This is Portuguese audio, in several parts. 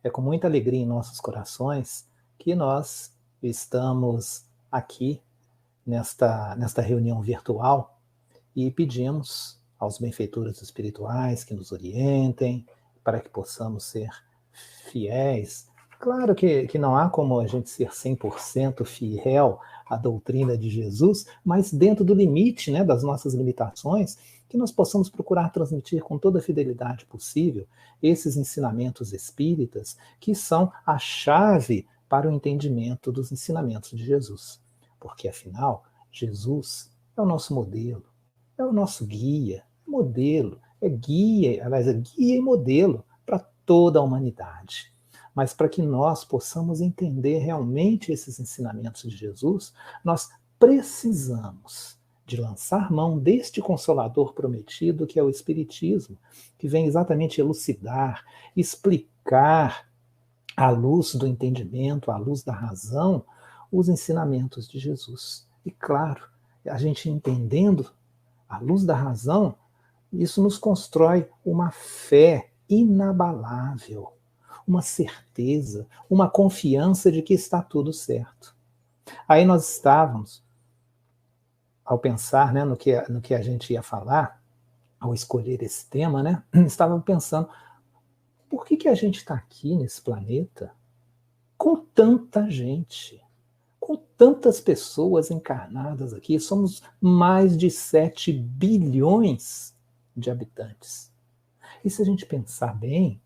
É com muita alegria em nossos corações que nós estamos aqui nesta reunião virtual e pedimos aos benfeitores espirituais que nos orientem para que possamos ser fiéis. Claro que não há como a gente ser 100% fiel à doutrina de Jesus, mas dentro do limite, né, das nossas limitações, que nós possamos procurar transmitir com toda a fidelidade possível esses ensinamentos espíritas que são a chave para o entendimento dos ensinamentos de Jesus. Porque, afinal, Jesus é o nosso modelo, é o nosso guia, modelo, é guia, aliás, é guia e modelo para toda a humanidade. Mas para que nós possamos entender realmente esses ensinamentos de Jesus, nós precisamos de lançar mão deste Consolador prometido, que é o Espiritismo, que vem exatamente elucidar, explicar, à luz do entendimento, à luz da razão, os ensinamentos de Jesus. E claro, a gente entendendo à luz da razão, isso nos constrói uma fé inabalável, uma certeza, uma confiança de que está tudo certo. Aí nós estávamos, ao pensar, né, no que a gente ia falar, ao escolher esse tema, né, estava pensando, por que a gente está aqui nesse planeta com tanta gente, com tantas pessoas encarnadas aqui? Somos mais de 7 bilhões de habitantes. E se a gente pensar bem,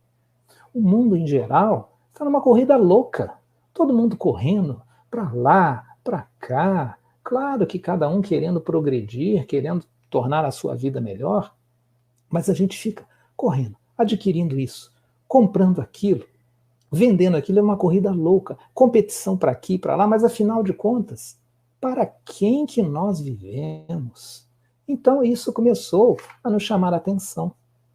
o mundo em geral está numa corrida louca, todo mundo correndo para lá, para cá, claro que cada um querendo progredir, querendo tornar a sua vida melhor, mas a gente fica correndo, adquirindo isso, comprando aquilo, vendendo aquilo, é uma corrida louca, competição para aqui, para lá, mas afinal de contas, para quem que nós vivemos? Então isso começou a nos chamar a atenção,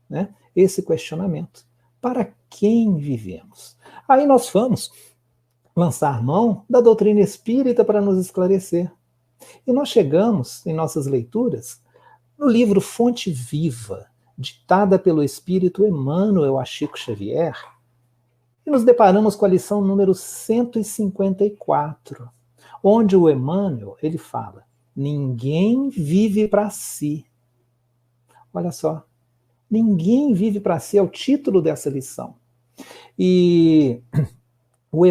né? Esse questionamento. Para quem vivemos? Aí nós vamos lançar mão da doutrina espírita para nos esclarecer. E nós chegamos, em nossas leituras, no livro Fonte Viva, ditada pelo Espírito Emmanuel a Chico Xavier, e nos deparamos com a lição número 154, onde o Emmanuel, ele fala, ninguém vive para si. Olha só, ninguém vive para si, é o título dessa lição. E o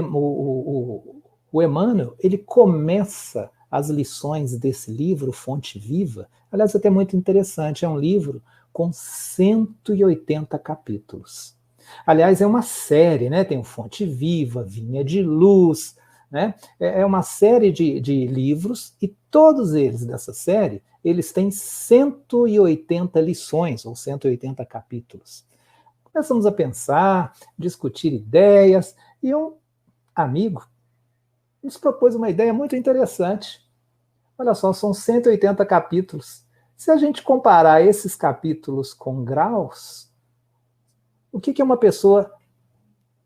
Emmanuel, ele começa as lições desse livro, Fonte Viva, aliás, até muito interessante, é um livro com 180 capítulos. Aliás, é uma série, né? Tem o Fonte Viva, Vinha de Luz, né? É uma série de livros, e todos eles dessa série, eles têm 180 lições, ou 180 capítulos. Começamos a pensar, discutir ideias, e um amigo nos propôs uma ideia muito interessante. Olha só, são 180 capítulos. Se a gente comparar esses capítulos com graus, o que é uma pessoa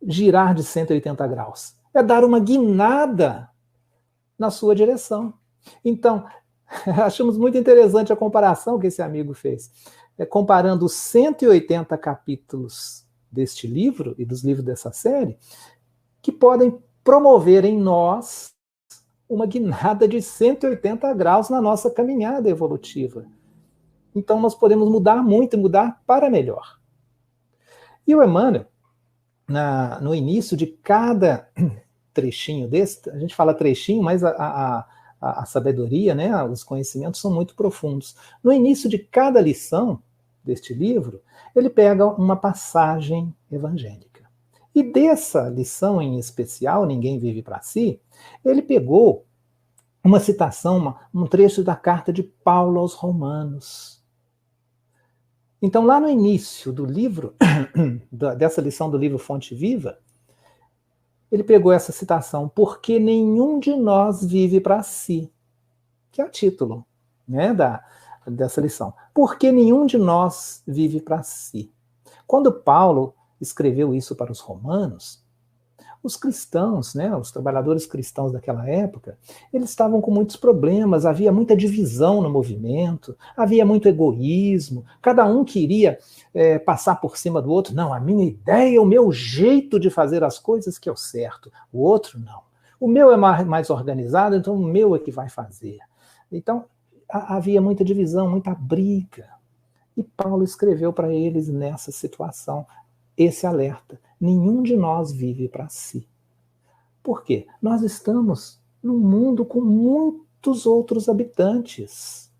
girar de 180 graus? É dar uma guinada na sua direção. Então, achamos muito interessante a comparação que esse amigo fez. Comparando os 180 capítulos deste livro e dos livros dessa série, que podem promover em nós uma guinada de 180 graus na nossa caminhada evolutiva. Então, nós podemos mudar muito e mudar para melhor. E o Emmanuel, no início de cada trechinho desse, a gente fala trechinho, mas a sabedoria, né, os conhecimentos são muito profundos. No início de cada lição deste livro, ele pega uma passagem evangélica. E dessa lição em especial, Ninguém Vive para Si, ele pegou uma citação, um trecho da carta de Paulo aos Romanos. Então, lá no início do livro, dessa lição do livro Fonte Viva, ele pegou essa citação, porque nenhum de nós vive para si, que é o título, né, dessa lição. Porque nenhum de nós vive para si. Quando Paulo escreveu isso para os romanos, Os cristãos, né, os trabalhadores cristãos daquela época, eles estavam com muitos problemas, havia muita divisão no movimento, havia muito egoísmo, cada um queria passar por cima do outro. Não, a minha ideia, o meu jeito de fazer as coisas que é o certo, o outro não. O meu é mais organizado, então o meu é que vai fazer. Então, havia muita divisão, muita briga. E Paulo escreveu para eles nessa situação esse alerta. Nenhum de nós vive para si. Por quê? Nós estamos num mundo com muitos outros habitantes.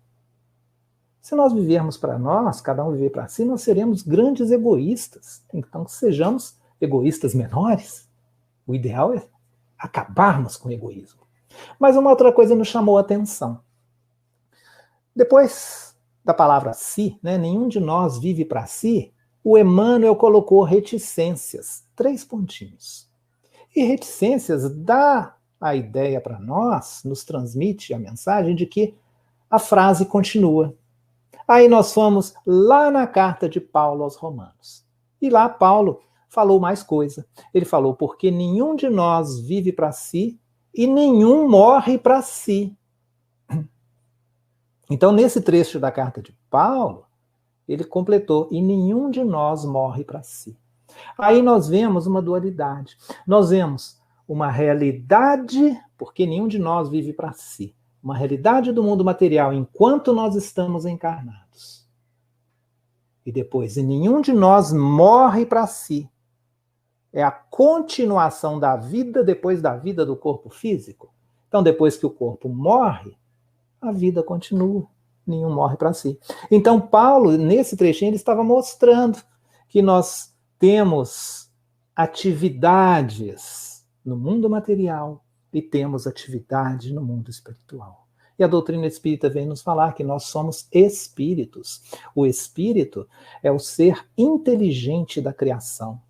Se nós vivermos para nós, cada um viver para si, nós seremos grandes egoístas. Então, sejamos egoístas menores. O ideal é acabarmos com o egoísmo. Mas uma outra coisa nos chamou a atenção. Depois da palavra si, né, nenhum de nós vive para si, o Emmanuel colocou reticências, 3 pontinhos. E reticências dá a ideia para nós, nos transmite a mensagem de que a frase continua. Aí nós fomos lá na carta de Paulo aos Romanos. E lá Paulo falou mais coisa. Ele falou, porque nenhum de nós vive para si e nenhum morre para si. Então, nesse trecho da carta de Paulo, ele completou, e nenhum de nós morre para si. Aí nós vemos uma dualidade. Nós vemos uma realidade, porque nenhum de nós vive para si. Uma realidade do mundo material enquanto nós estamos encarnados. E depois, e nenhum de nós morre para si. É a continuação da vida depois da vida do corpo físico. Então, depois que o corpo morre, a vida continua. Nenhum morre para si. Então, Paulo, nesse trechinho, ele estava mostrando que nós temos atividades no mundo material e temos atividade no mundo espiritual. E a doutrina espírita vem nos falar que nós somos espíritos. O espírito é o ser inteligente da criação.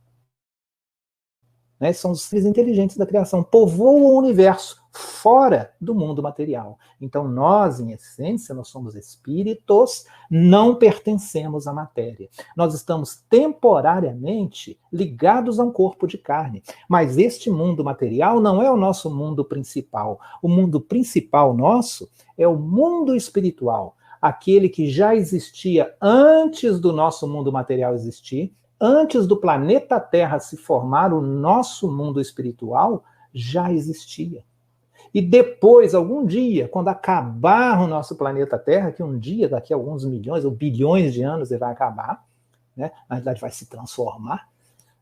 Né? São os seres inteligentes da criação, povoam o universo fora do mundo material. Então nós, em essência, nós somos espíritos, não pertencemos à matéria. Nós estamos temporariamente ligados a um corpo de carne, mas este mundo material não é o nosso mundo principal. O mundo principal nosso é o mundo espiritual, aquele que já existia antes do nosso mundo material existir. Antes do planeta Terra se formar, o nosso mundo espiritual já existia. E depois, algum dia, quando acabar o nosso planeta Terra, que um dia, daqui a alguns milhões ou bilhões de anos, ele vai acabar, né? Na verdade vai se transformar,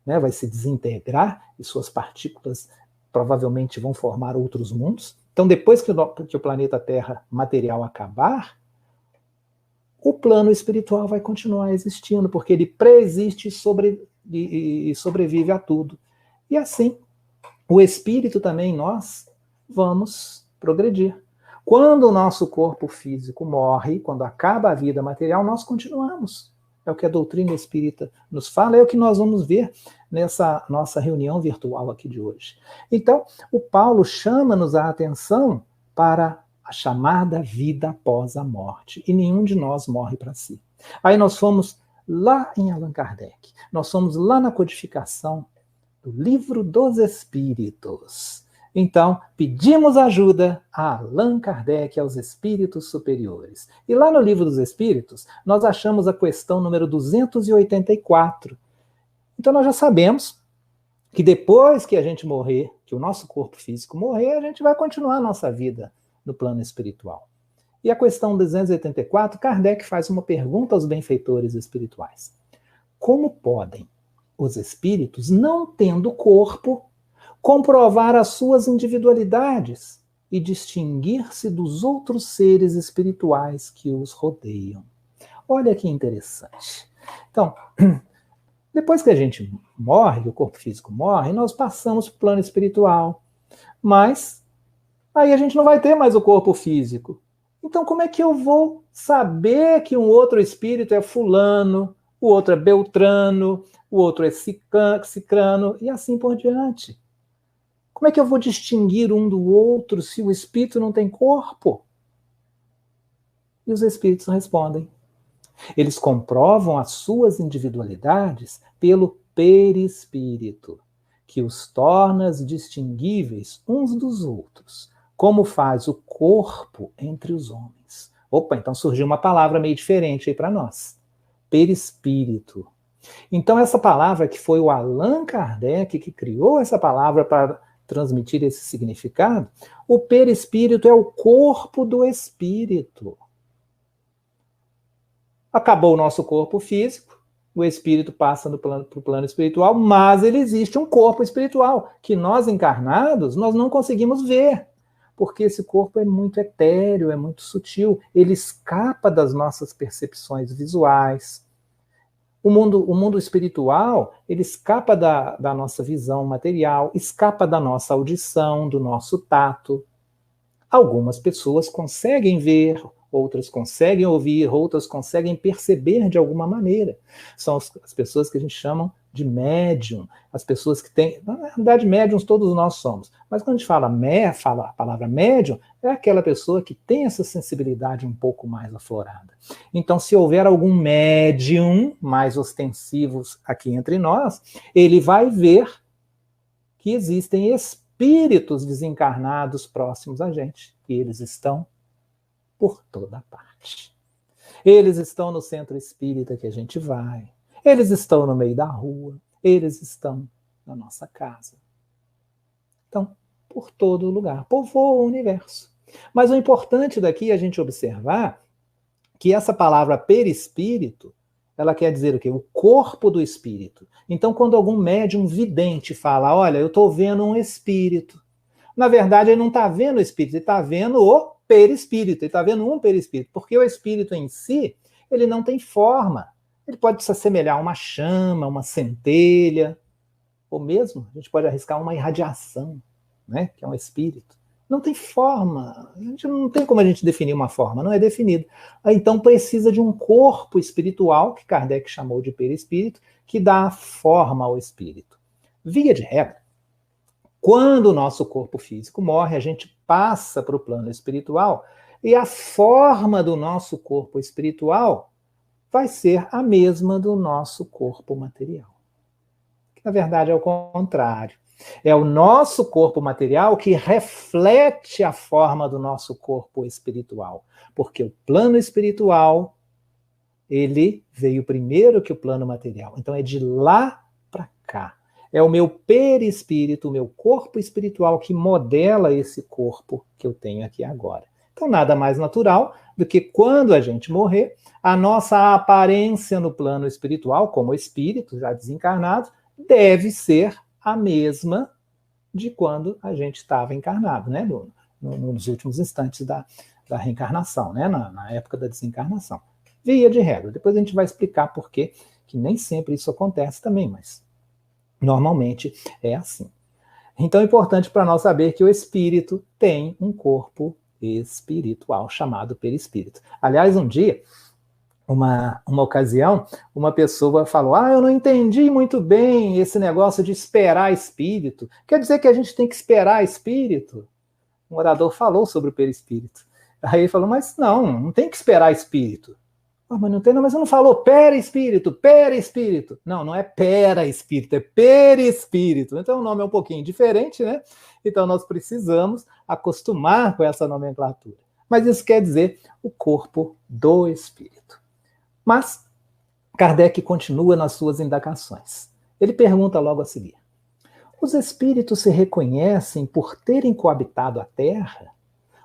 né? Vai se desintegrar, e suas partículas provavelmente vão formar outros mundos. Então, depois que o planeta Terra material acabar, o plano espiritual vai continuar existindo, porque ele preexiste e sobrevive a tudo. E assim, o espírito também, nós vamos progredir. Quando o nosso corpo físico morre, quando acaba a vida material, nós continuamos. É o que a doutrina espírita nos fala, é o que nós vamos ver nessa nossa reunião virtual aqui de hoje. Então, o Paulo chama-nos a atenção para a chamada vida após a morte. E nenhum de nós morre para si. Aí nós fomos lá em Allan Kardec. Nós fomos lá na codificação do Livro dos Espíritos. Então, pedimos ajuda a Allan Kardec, aos espíritos superiores. E lá no Livro dos Espíritos, nós achamos a questão número 284. Então, nós já sabemos que depois que a gente morrer, que o nosso corpo físico morrer, a gente vai continuar a nossa vida no plano espiritual. E a questão 284, Kardec faz uma pergunta aos benfeitores espirituais. Como podem os espíritos, não tendo corpo, comprovar as suas individualidades e distinguir-se dos outros seres espirituais que os rodeiam? Olha que interessante. Então, depois que a gente morre, que o corpo físico morre, nós passamos para o plano espiritual. Mas aí a gente não vai ter mais o corpo físico. Então, como é que eu vou saber que um outro espírito é fulano, o outro é beltrano, o outro é cicrano, e assim por diante? Como é que eu vou distinguir um do outro se o espírito não tem corpo? E os espíritos respondem. Eles comprovam as suas individualidades pelo perispírito. que os tornas distinguíveis uns dos outros, como faz o corpo entre os homens. Opa, então surgiu uma palavra meio diferente aí para nós. Perispírito. Então essa palavra que foi o Allan Kardec que criou essa palavra para transmitir esse significado, o perispírito é o corpo do espírito. Acabou o nosso corpo físico, o espírito passa para o plano espiritual, mas ele existe um corpo espiritual que nós encarnados, nós não conseguimos ver, porque esse corpo é muito etéreo, é muito sutil, ele escapa das nossas percepções visuais. O mundo espiritual, ele escapa da nossa visão material, escapa da nossa audição, do nosso tato. Algumas pessoas conseguem ver, outras conseguem ouvir, outras conseguem perceber de alguma maneira. São as pessoas que a gente chama de médium, as pessoas que têm... Na verdade, médiums todos nós somos. Mas quando a gente fala a palavra médium, é aquela pessoa que tem essa sensibilidade um pouco mais aflorada. Então, se houver algum médium mais ostensivo aqui entre nós, ele vai ver que existem espíritos desencarnados próximos a gente. E eles estão por toda parte. Eles estão no centro espírita que a gente vai. Eles estão no meio da rua. Eles estão na nossa casa. Então, por todo lugar. Povoa o universo. Mas o importante daqui é a gente observar que essa palavra perispírito, ela quer dizer o quê? O corpo do espírito. Então, quando algum médium vidente fala, olha, eu estou vendo um espírito. Na verdade, ele não está vendo o espírito, ele está vendo o perispírito, ele está vendo um perispírito, porque o espírito em si, ele não tem forma. Ele pode se assemelhar a uma chama, uma centelha, ou mesmo, a gente pode arriscar uma irradiação, né, que é um espírito. Não tem forma, a gente não tem como a gente definir uma forma, não é definido. Então precisa de um corpo espiritual, que Kardec chamou de perispírito, que dá forma ao espírito. Via de regra, quando o nosso corpo físico morre, a gente passa para o plano espiritual e a forma do nosso corpo espiritual vai ser a mesma do nosso corpo material. Na verdade, é o contrário. É o nosso corpo material que reflete a forma do nosso corpo espiritual. Porque o plano espiritual, ele veio primeiro que o plano material. Então é de lá para cá. É o meu perispírito, o meu corpo espiritual que modela esse corpo que eu tenho aqui agora. Então nada mais natural do que quando a gente morrer, a nossa aparência no plano espiritual, como espírito já desencarnado, deve ser a mesma de quando a gente estava encarnado, né? Nos últimos instantes da reencarnação, né? Na época da desencarnação. Via de regra. Depois a gente vai explicar por quê, que nem sempre isso acontece também, mas normalmente é assim. Então é importante para nós saber que o espírito tem um corpo espiritual chamado perispírito. Aliás, um dia, uma ocasião, uma pessoa falou, eu não entendi muito bem esse negócio de esperar espírito. Quer dizer que a gente tem que esperar espírito? Um orador falou sobre o perispírito. Aí ele falou, mas não tem que esperar espírito. Mas não tem, não, mas você não falou perispírito. Não, não é pera-espírito, é perispírito. Então o nome é um pouquinho diferente, né? Então nós precisamos acostumar com essa nomenclatura. Mas isso quer dizer o corpo do espírito. Mas Kardec continua nas suas indagações. Ele pergunta logo a seguir: os espíritos se reconhecem por terem coabitado a Terra?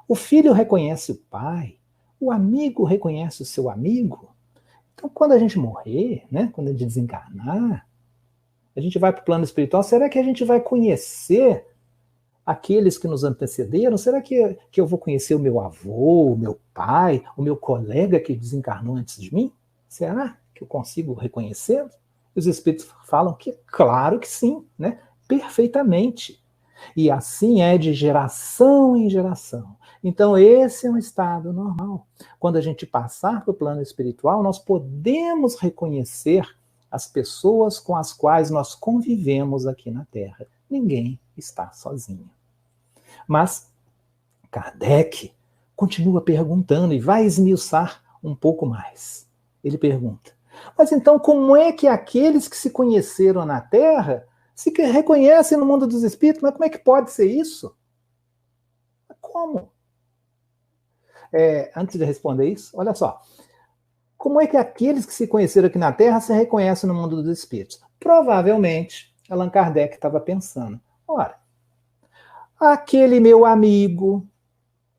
O filho reconhece o pai? O amigo reconhece o seu amigo? Então, quando a gente morrer, né, quando a gente desencarnar, a gente vai para o plano espiritual, será que a gente vai conhecer aqueles que nos antecederam? Será que eu vou conhecer o meu avô, o meu pai, o meu colega que desencarnou antes de mim? Será que eu consigo reconhecê-los? Os espíritos falam que, claro que sim, né? Perfeitamente. E assim é de geração em geração. Então esse é um estado normal. Quando a gente passar para o plano espiritual, nós podemos reconhecer as pessoas com as quais nós convivemos aqui na Terra. Ninguém está sozinho. Mas Kardec continua perguntando e vai esmiuçar um pouco mais. Ele pergunta: mas então como é que aqueles que se conheceram na Terra Se reconhecem no mundo dos espíritos, mas como é que pode ser isso? Como? Antes de responder isso, olha só. Como é que aqueles que se conheceram aqui na Terra se reconhecem no mundo dos espíritos? Provavelmente, Allan Kardec estava pensando, ora, aquele meu amigo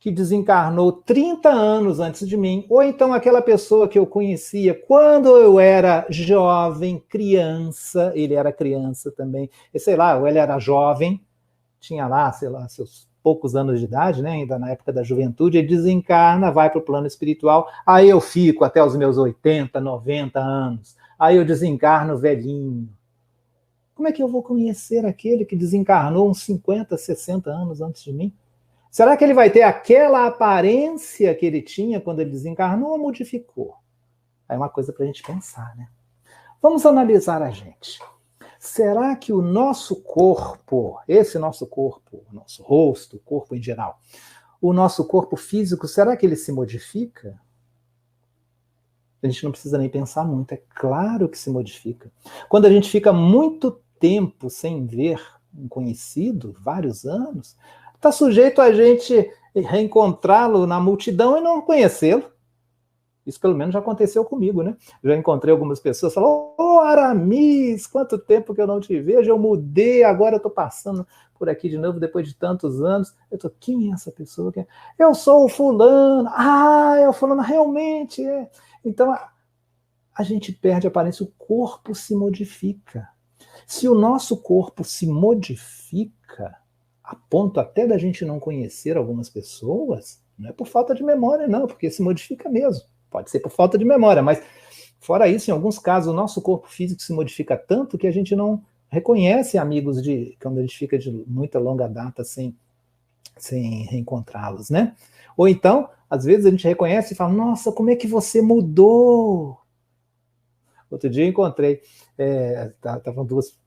que desencarnou 30 anos antes de mim, ou então aquela pessoa que eu conhecia quando eu era jovem, criança, ele era criança também, sei lá, ou ele era jovem, tinha lá, sei lá, seus poucos anos de idade, né, ainda na época da juventude, ele desencarna, vai para o plano espiritual, aí eu fico até os meus 80, 90 anos, aí eu desencarno velhinho. Como é que eu vou conhecer aquele que desencarnou uns 50, 60 anos antes de mim? Será que ele vai ter aquela aparência que ele tinha quando ele desencarnou ou modificou? É uma coisa para a gente pensar, né? Vamos analisar a gente. Será que o nosso corpo, esse nosso corpo, o nosso rosto, o corpo em geral, o nosso corpo físico, será que ele se modifica? A gente não precisa nem pensar muito, é claro que se modifica. Quando a gente fica muito tempo sem ver um conhecido, vários anos, está sujeito a gente reencontrá-lo na multidão e não conhecê-lo. Isso pelo menos já aconteceu comigo, né? Já encontrei algumas pessoas falando, Aramis, quanto tempo que eu não te vejo, eu mudei, agora eu estou passando por aqui de novo depois de tantos anos. Eu estou, quem é essa pessoa? Eu sou o fulano. Ah, é o fulano, realmente é. Então, a gente perde a aparência, o corpo se modifica. Se o nosso corpo se modifica, a ponto até da gente não conhecer algumas pessoas, não é por falta de memória, não, porque se modifica mesmo. Pode ser por falta de memória, mas fora isso, em alguns casos, o nosso corpo físico se modifica tanto que a gente não reconhece amigos quando a gente fica de muita longa data sem reencontrá-los, né? Ou então, às vezes a gente reconhece e fala, nossa, como é que você mudou? Outro dia eu encontrei, estavam duas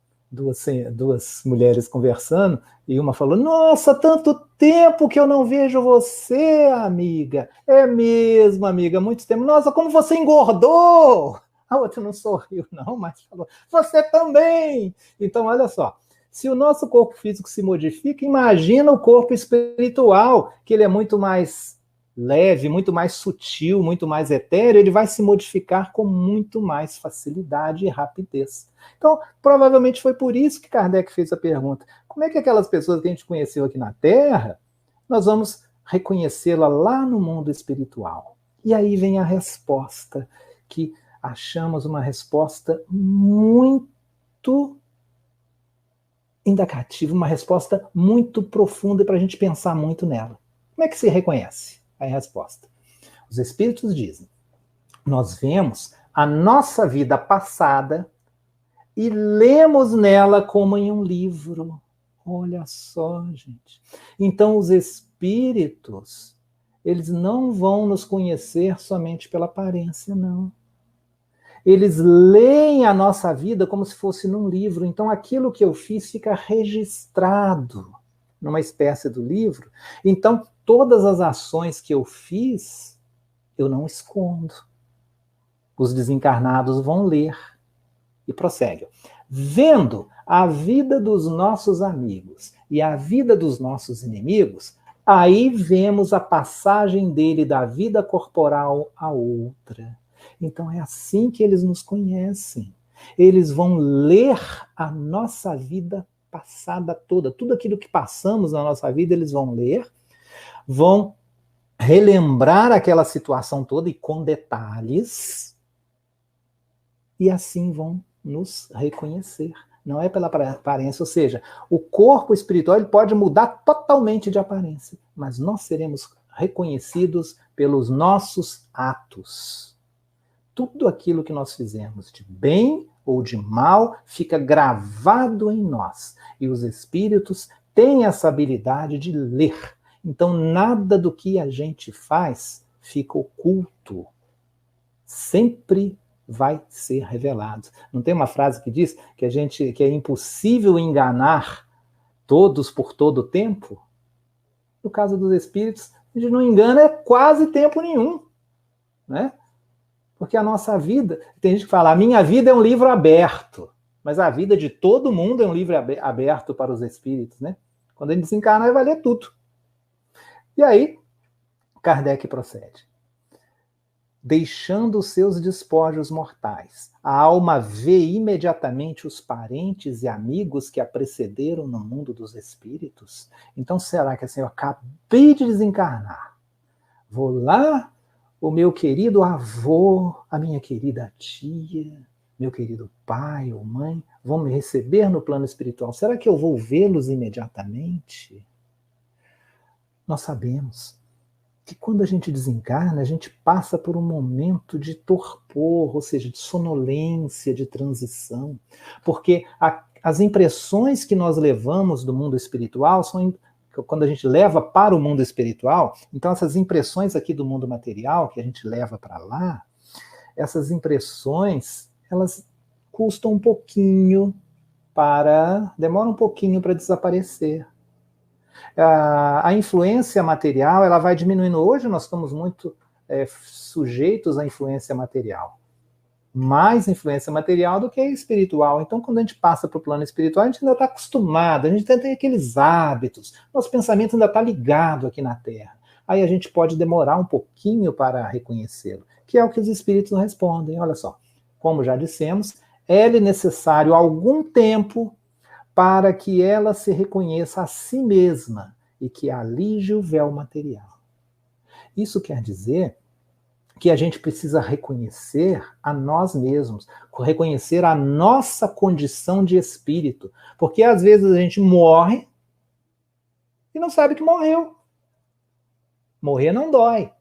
mulheres conversando, e uma falou, nossa, tanto tempo que eu não vejo você, amiga. É mesmo, amiga, muito tempo. Nossa, como você engordou! A outra não sorriu, não, mas falou, você também! Então, olha só, se o nosso corpo físico se modifica, imagina o corpo espiritual, que ele é muito mais leve, muito mais sutil, muito mais etéreo, ele vai se modificar com muito mais facilidade e rapidez. Então, provavelmente foi por isso que Kardec fez a pergunta. Como é que aquelas pessoas que a gente conheceu aqui na Terra, nós vamos reconhecê-la lá no mundo espiritual? E aí vem a resposta, que achamos uma resposta muito indicativa, uma resposta muito profunda para a gente pensar muito nela. Como é que se reconhece? Aí a resposta. Os espíritos dizem, nós vemos a nossa vida passada e lemos nela como em um livro. Olha só, gente. Então, os espíritos, eles não vão nos conhecer somente pela aparência, não. Eles leem a nossa vida como se fosse num livro. Então, aquilo que eu fiz fica registrado numa espécie do livro. Então, todas as ações que eu fiz, eu não escondo. Os desencarnados vão ler. E prossegue. Vendo a vida dos nossos amigos e a vida dos nossos inimigos, aí vemos a passagem dele da vida corporal a outra. Então é assim que eles nos conhecem. Eles vão ler a nossa vida passada toda. Tudo aquilo que passamos na nossa vida, eles vão ler, vão relembrar aquela situação toda e com detalhes, e assim vão nos reconhecer. Não é pela aparência, ou seja, o corpo espiritual ele pode mudar totalmente de aparência, mas nós seremos reconhecidos pelos nossos atos. Tudo aquilo que nós fizemos, de bem ou de mal, fica gravado em nós. E os espíritos têm essa habilidade de ler. Então, nada do que a gente faz fica oculto. Sempre vai ser revelado. Não tem uma frase que diz que é impossível enganar todos por todo o tempo? No caso dos espíritos, a gente não engana quase tempo nenhum, né? Porque a nossa vida, tem gente que fala, a minha vida é um livro aberto. Mas a vida de todo mundo é um livro aberto para os espíritos, né? Quando ele desencarnar, vai ler tudo. E aí, Kardec procede. Deixando os seus despojos mortais, a alma vê imediatamente os parentes e amigos que a precederam no mundo dos espíritos? Então, será que assim, eu acabei de desencarnar? Vou lá, o meu querido avô, a minha querida tia, meu querido pai ou mãe, vão me receber no plano espiritual. Será que eu vou vê-los imediatamente? Nós sabemos que quando a gente desencarna, a gente passa por um momento de torpor, ou seja, de sonolência, de transição, porque as impressões que nós levamos do mundo espiritual são quando a gente leva para o mundo espiritual, então essas impressões aqui do mundo material que a gente leva para lá, essas impressões, elas custam um pouquinho demoram um pouquinho para desaparecer. A influência material ela vai diminuindo. Hoje nós estamos muito sujeitos à influência material. Mais influência material do que espiritual. Então, quando a gente passa para o plano espiritual, a gente ainda está acostumado, a gente ainda tem aqueles hábitos, nosso pensamento ainda está ligado aqui na Terra. Aí a gente pode demorar um pouquinho para reconhecê-lo, que é o que os espíritos respondem. Olha só, como já dissemos, é-lhe necessário algum tempo para que ela se reconheça a si mesma e que alije o véu material. Isso quer dizer que a gente precisa reconhecer a nós mesmos, reconhecer a nossa condição de espírito, porque às vezes a gente morre e não sabe que morreu. Morrer não dói.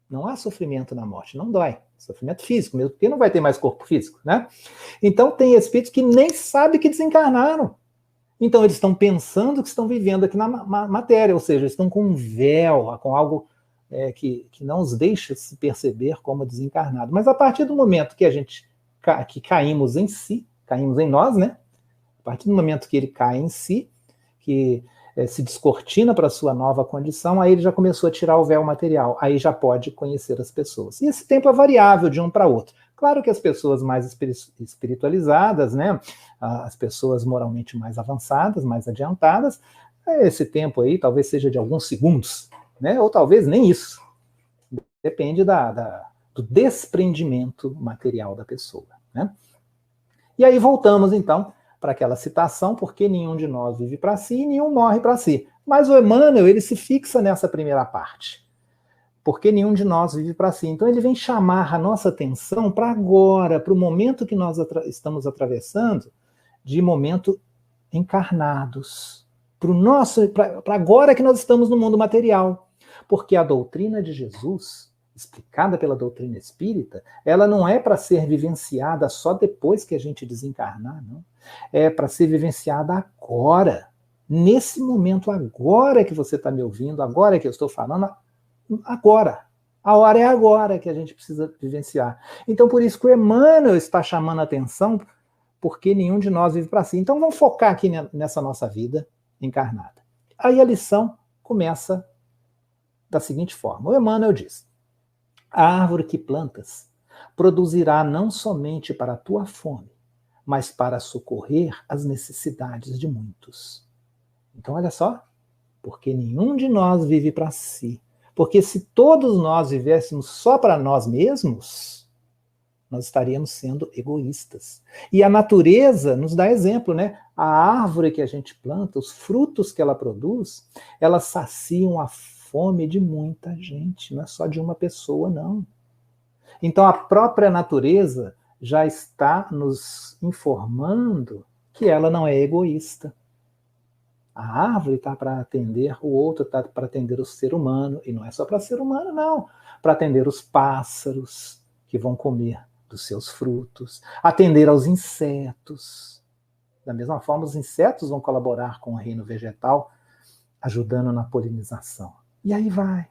Não há sofrimento na morte, não dói. Sofrimento físico mesmo, porque não vai ter mais corpo físico, né? Então tem espíritos que nem sabem que desencarnaram. Então eles estão pensando que estão vivendo aqui na matéria, ou seja, estão com um véu, com algo que não os deixa se perceber como desencarnado. Mas a partir do momento que que caímos em si, caímos em nós, né? A partir do momento que ele cai em si, que se descortina para a sua nova condição, aí ele já começou a tirar o véu material, aí já pode conhecer as pessoas. E esse tempo é variável de um para outro. Claro que as pessoas mais espiritualizadas, né, as pessoas moralmente mais avançadas, mais adiantadas, esse tempo aí talvez seja de alguns segundos, né, ou talvez nem isso. Depende do desprendimento material da pessoa, né? E aí voltamos, então, para aquela citação, porque nenhum de nós vive para si e nenhum morre para si. Mas o Emmanuel, ele se fixa nessa primeira parte. Porque nenhum de nós vive para si. Então ele vem chamar a nossa atenção para agora, para o momento que nós estamos atravessando, de momento encarnados. Para agora que nós estamos no mundo material. Porque a doutrina de Jesus, explicada pela doutrina espírita, ela não é para ser vivenciada só depois que a gente desencarnar, não. É para ser vivenciada agora. Nesse momento, agora que você está me ouvindo, agora que eu estou falando, agora. A hora é agora que a gente precisa vivenciar. Então, por isso que o Emmanuel está chamando a atenção, porque nenhum de nós vive para si. Então, vamos focar aqui nessa nossa vida encarnada. Aí a lição começa da seguinte forma. O Emmanuel diz: a árvore que plantas produzirá não somente para a tua fome, mas para socorrer as necessidades de muitos. Então, olha só, porque nenhum de nós vive para si. Porque se todos nós vivêssemos só para nós mesmos, nós estaríamos sendo egoístas. E a natureza nos dá exemplo, né? A árvore que a gente planta, os frutos que ela produz, elas saciam a fome de muita gente, não é só de uma pessoa, não. Então a própria natureza já está nos informando que ela não é egoísta. A árvore está para atender o outro, está para atender o ser humano, e não é só para ser humano, não. Para atender os pássaros que vão comer dos seus frutos, atender aos insetos. Da mesma forma, os insetos vão colaborar com o reino vegetal, ajudando na polinização. E aí vai.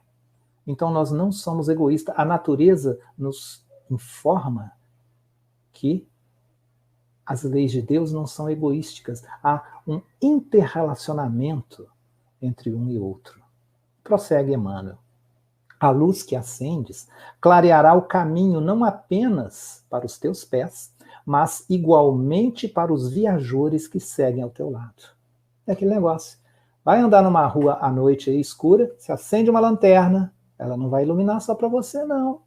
Então nós não somos egoístas. A natureza nos informa que as leis de Deus não são egoísticas. Há um interrelacionamento entre um e outro. Prossegue Emmanuel. A luz que acendes clareará o caminho não apenas para os teus pés, mas igualmente para os viajores que seguem ao teu lado. É aquele negócio. Vai andar numa rua à noite aí escura, se acende uma lanterna, ela não vai iluminar só para você, não.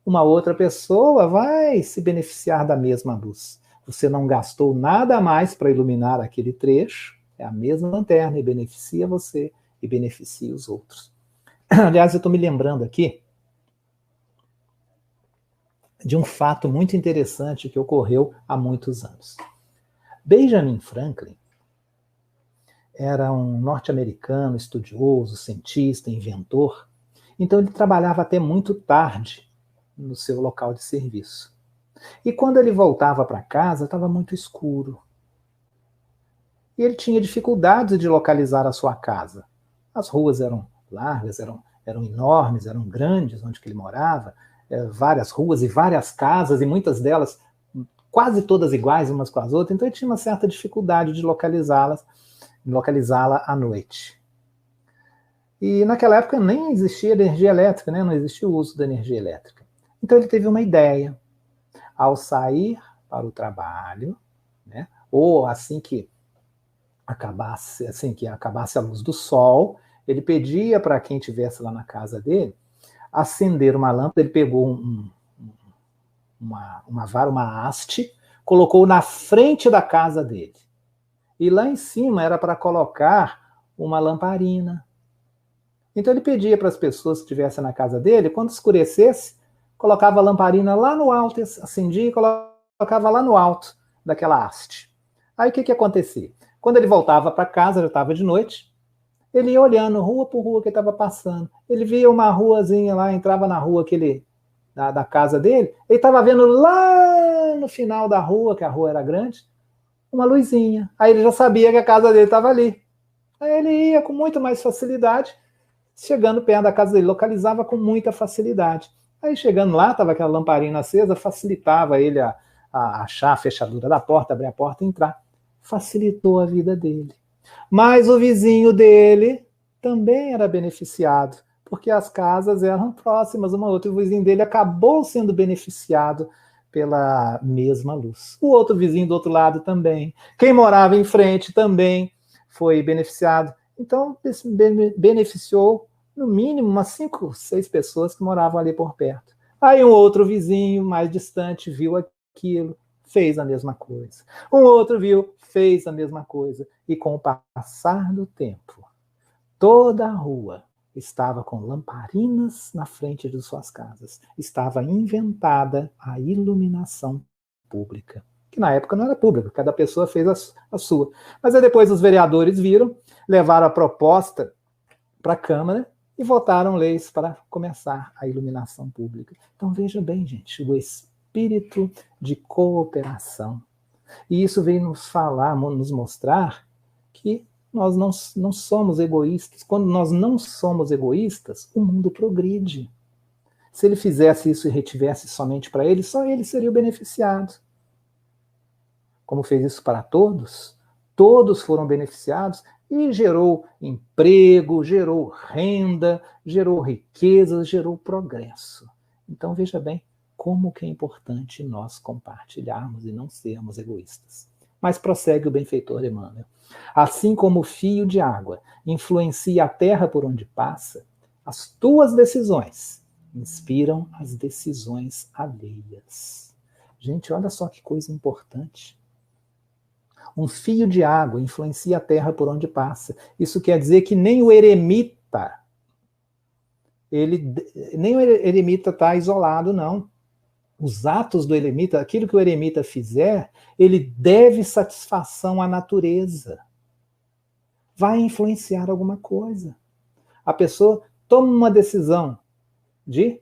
Uma outra pessoa vai se beneficiar da mesma luz. Você não gastou nada a mais para iluminar aquele trecho, é a mesma lanterna e beneficia você e beneficia os outros. Aliás, eu estou me lembrando aqui de um fato muito interessante que ocorreu há muitos anos. Benjamin Franklin era um norte-americano, estudioso, cientista, inventor. Então ele trabalhava até muito tarde no seu local de serviço. E quando ele voltava para casa, estava muito escuro. E ele tinha dificuldades de localizar a sua casa. As ruas eram largas, eram enormes, eram grandes onde ele morava, várias ruas e várias casas, e muitas delas quase todas iguais umas com as outras, então ele tinha uma certa dificuldade de localizá-la à noite. E naquela época nem existia energia elétrica, né? Não existia o uso da energia elétrica. Então ele teve uma ideia. Ao sair para o trabalho, né? Ou assim que acabasse a luz do sol, ele pedia para quem estivesse lá na casa dele acender uma lâmpada. Ele pegou uma vara, uma haste, colocou na frente da casa dele. E lá em cima era para colocar uma lamparina. Então ele pedia para as pessoas que estivessem na casa dele, quando escurecesse, colocava a lamparina lá no alto, acendia e colocava lá no alto daquela haste. Aí o que acontecia? Quando ele voltava para casa, já estava de noite, ele ia olhando rua por rua que estava passando. Ele via uma ruazinha lá, entrava na rua da casa dele, ele estava vendo lá no final da rua, que a rua era grande, uma luzinha. Aí ele já sabia que a casa dele estava ali. Aí ele ia com muito mais facilidade, chegando perto da casa dele, localizava com muita facilidade. Aí chegando lá, estava aquela lamparina acesa, facilitava ele a achar a fechadura da porta, abrir a porta e entrar. Facilitou a vida dele. Mas o vizinho dele também era beneficiado, porque as casas eram próximas uma outra, e o vizinho dele acabou sendo beneficiado pela mesma luz. O outro vizinho do outro lado também. Quem morava em frente também foi beneficiado. Então, beneficiou, no mínimo, umas 5, 6 pessoas que moravam ali por perto. Aí um outro vizinho mais distante viu aquilo, fez a mesma coisa. Um outro viu, fez a mesma coisa. E com o passar do tempo, toda a rua estava com lamparinas na frente de suas casas. Estava inventada a iluminação pública, que na época não era pública, cada pessoa fez a sua. Mas aí depois os vereadores viram, levaram a proposta para a Câmara e votaram leis para começar a iluminação pública. Então veja bem, gente, o espírito de cooperação. E isso veio nos falar, nos mostrar que nós não somos egoístas. Quando nós não somos egoístas, o mundo progride. Se ele fizesse isso e retivesse somente para ele, só ele seria o beneficiado. Como fez isso para todos, todos foram beneficiados e gerou emprego, gerou renda, gerou riqueza, gerou progresso. Então veja bem como que é importante nós compartilharmos e não sermos egoístas. Mas prossegue o benfeitor Emmanuel. Assim como o fio de água influencia a terra por onde passa, as tuas decisões inspiram as decisões alheias. Gente, olha só que coisa importante. Um fio de água influencia a terra por onde passa. Isso quer dizer que nem o eremita está isolado, não. Os atos do eremita, aquilo que o eremita fizer, ele deve satisfação à natureza. Vai influenciar alguma coisa. A pessoa toma uma decisão de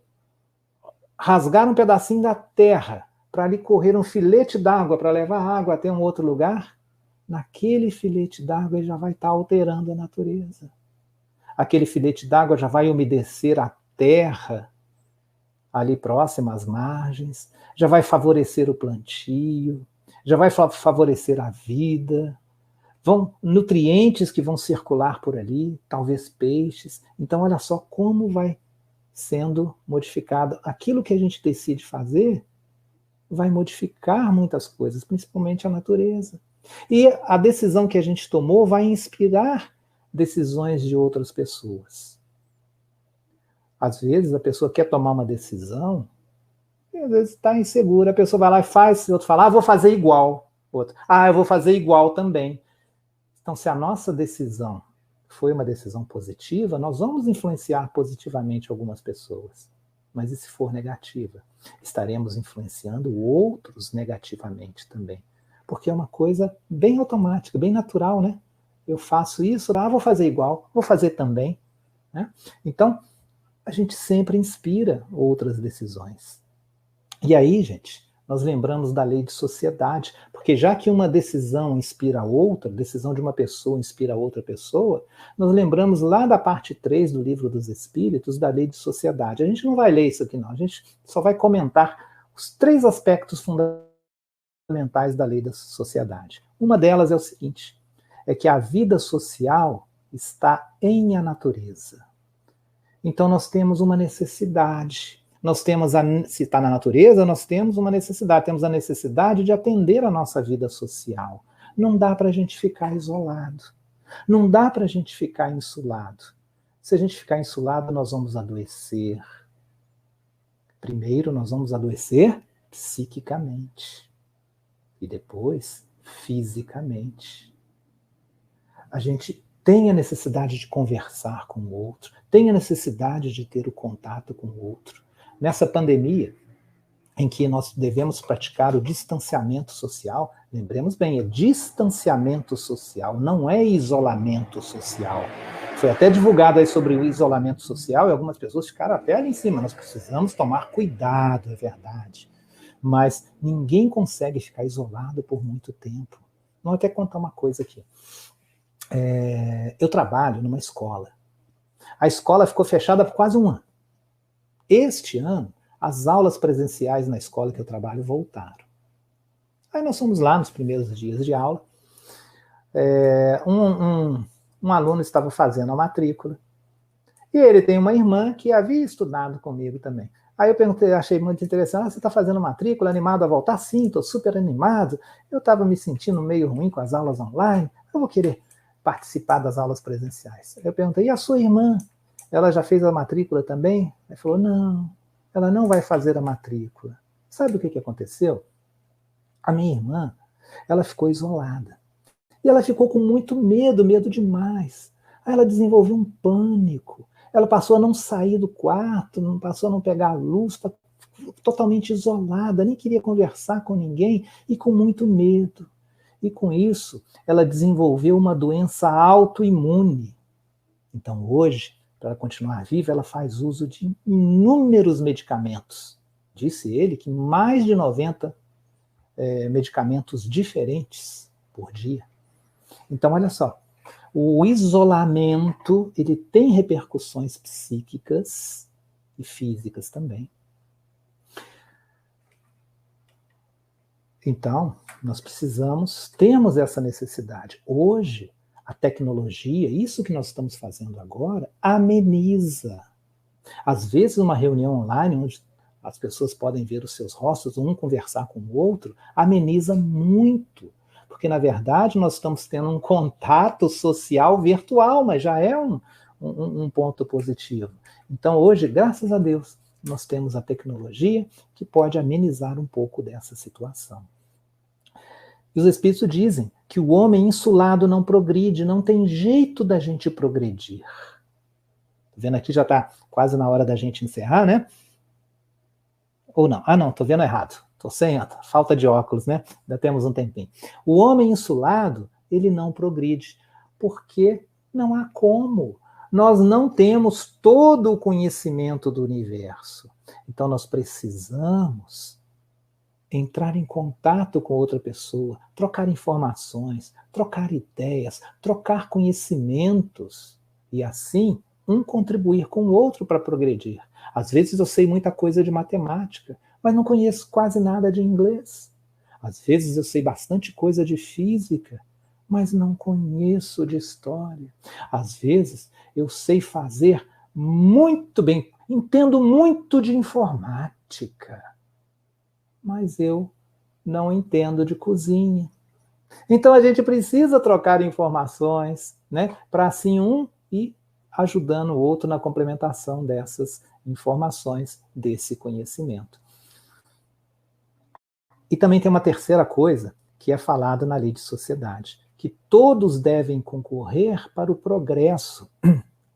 rasgar um pedacinho da terra para ali correr um filete d'água, para levar água até um outro lugar. Naquele filete d'água ele já vai estar alterando a natureza. Aquele filete d'água já vai umedecer a terra ali próxima às margens, já vai favorecer o plantio, já vai favorecer a vida, vão nutrientes que vão circular por ali, talvez peixes. Então olha só como vai sendo modificado. Aquilo que a gente decide fazer vai modificar muitas coisas, principalmente a natureza. E a decisão que a gente tomou vai inspirar decisões de outras pessoas. Às vezes a pessoa quer tomar uma decisão e às vezes está insegura, a pessoa vai lá e faz, o outro fala, vou fazer igual. Outro, eu vou fazer igual também. Então, se a nossa decisão foi uma decisão positiva, nós vamos influenciar positivamente algumas pessoas. Mas e se for negativa? Estaremos influenciando outros negativamente também. Porque é uma coisa bem automática, bem natural, né? Eu faço isso, vou fazer igual, vou fazer também. Né? Então, a gente sempre inspira outras decisões. E aí, gente, nós lembramos da lei de sociedade, porque já que uma decisão inspira a outra, a decisão de uma pessoa inspira a outra pessoa, nós lembramos lá da parte 3 do Livro dos Espíritos, da lei de sociedade. A gente não vai ler isso aqui não, a gente só vai comentar os 3 aspectos fundamentais da lei da sociedade. Uma delas é o seguinte, é que a vida social está em a natureza. Então nós temos uma necessidade. Nós temos, se está na natureza, nós temos uma necessidade. Temos a necessidade de atender a nossa vida social. Não dá para a gente ficar isolado. Não dá para a gente ficar insulado. Se a gente ficar insulado, nós vamos adoecer. Primeiro, nós vamos adoecer psiquicamente. E depois, fisicamente. A gente tem a necessidade de conversar com o outro, tem a necessidade de ter o contato com o outro. Nessa pandemia, em que nós devemos praticar o distanciamento social, lembremos bem, é distanciamento social, não é isolamento social. Foi até divulgado aí sobre o isolamento social e algumas pessoas ficaram até ali em cima. Nós precisamos tomar cuidado, é verdade. Mas ninguém consegue ficar isolado por muito tempo. Vou até contar uma coisa aqui. Eu trabalho numa escola. A escola ficou fechada por quase um ano. Este ano, as aulas presenciais na escola que eu trabalho voltaram. Aí nós fomos lá nos primeiros dias de aula. Um aluno estava fazendo a matrícula. E ele tem uma irmã que havia estudado comigo também. Aí eu perguntei, achei muito interessante, você está fazendo matrícula, animado a voltar? Sim, estou super animado. Eu estava me sentindo meio ruim com as aulas online. Eu vou querer participar das aulas presenciais. Eu perguntei, e a sua irmã? Ela já fez a matrícula também? Ele falou, não, ela não vai fazer a matrícula. Sabe o que aconteceu? A minha irmã, ela ficou isolada. E ela ficou com muito medo, medo demais. Aí ela desenvolveu um pânico. Ela passou a não sair do quarto, passou a não pegar a luz, totalmente isolada, nem queria conversar com ninguém e com muito medo. E com isso, ela desenvolveu uma doença autoimune. Então hoje, para ela continuar viva, ela faz uso de inúmeros medicamentos. Disse ele que mais de 90 medicamentos diferentes por dia. Então, olha só, o isolamento ele tem repercussões psíquicas e físicas também. Então, nós temos essa necessidade. Hoje, a tecnologia, isso que nós estamos fazendo agora, ameniza. Às vezes, uma reunião online, onde as pessoas podem ver os seus rostos, um conversar com o outro, ameniza muito. Porque, na verdade, nós estamos tendo um contato social virtual, mas já é um ponto positivo. Então, hoje, graças a Deus, nós temos a tecnologia que pode amenizar um pouco dessa situação. E os Espíritos dizem que o homem insulado não progride, não tem jeito da gente progredir. Tá vendo aqui, já está quase na hora da gente encerrar, né? Ou não? Não, estou vendo errado. Estou sem falta de óculos, né? Ainda temos um tempinho. O homem insulado, ele não progride, porque não há como. Nós não temos todo o conhecimento do universo. Então nós precisamos entrar em contato com outra pessoa, trocar informações, trocar ideias, trocar conhecimentos e assim um contribuir com o outro para progredir. Às vezes eu sei muita coisa de matemática, mas não conheço quase nada de inglês. Às vezes eu sei bastante coisa de física, mas não conheço de história. Às vezes eu sei fazer muito bem, entendo muito de informática, mas eu não entendo de cozinha. Então a gente precisa trocar informações, né, para assim um ir ajudando o outro na complementação dessas informações, desse conhecimento. E também tem uma terceira coisa que é falada na lei de sociedade, que todos devem concorrer para o progresso,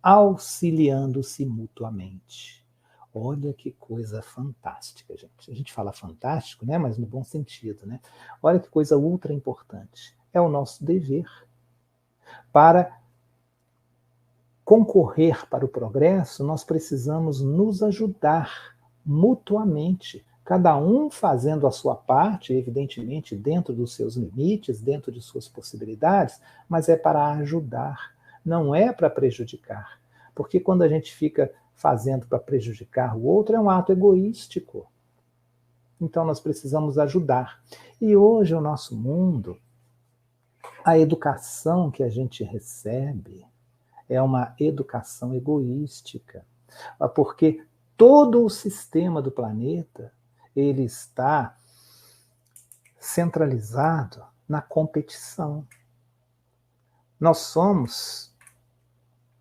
auxiliando-se mutuamente. Olha que coisa fantástica, gente. A gente fala fantástico, né? Mas no bom sentido, né? Olha que coisa ultra importante. É o nosso dever para concorrer para o progresso. Nós precisamos nos ajudar mutuamente, cada um fazendo a sua parte, evidentemente dentro dos seus limites, dentro de suas possibilidades, mas é para ajudar, não é para prejudicar. Porque quando a gente fica fazendo para prejudicar o outro, é um ato egoístico. Então nós precisamos ajudar. E hoje o nosso mundo, a educação que a gente recebe é uma educação egoística, porque todo o sistema do planeta ele está centralizado na competição. Nós somos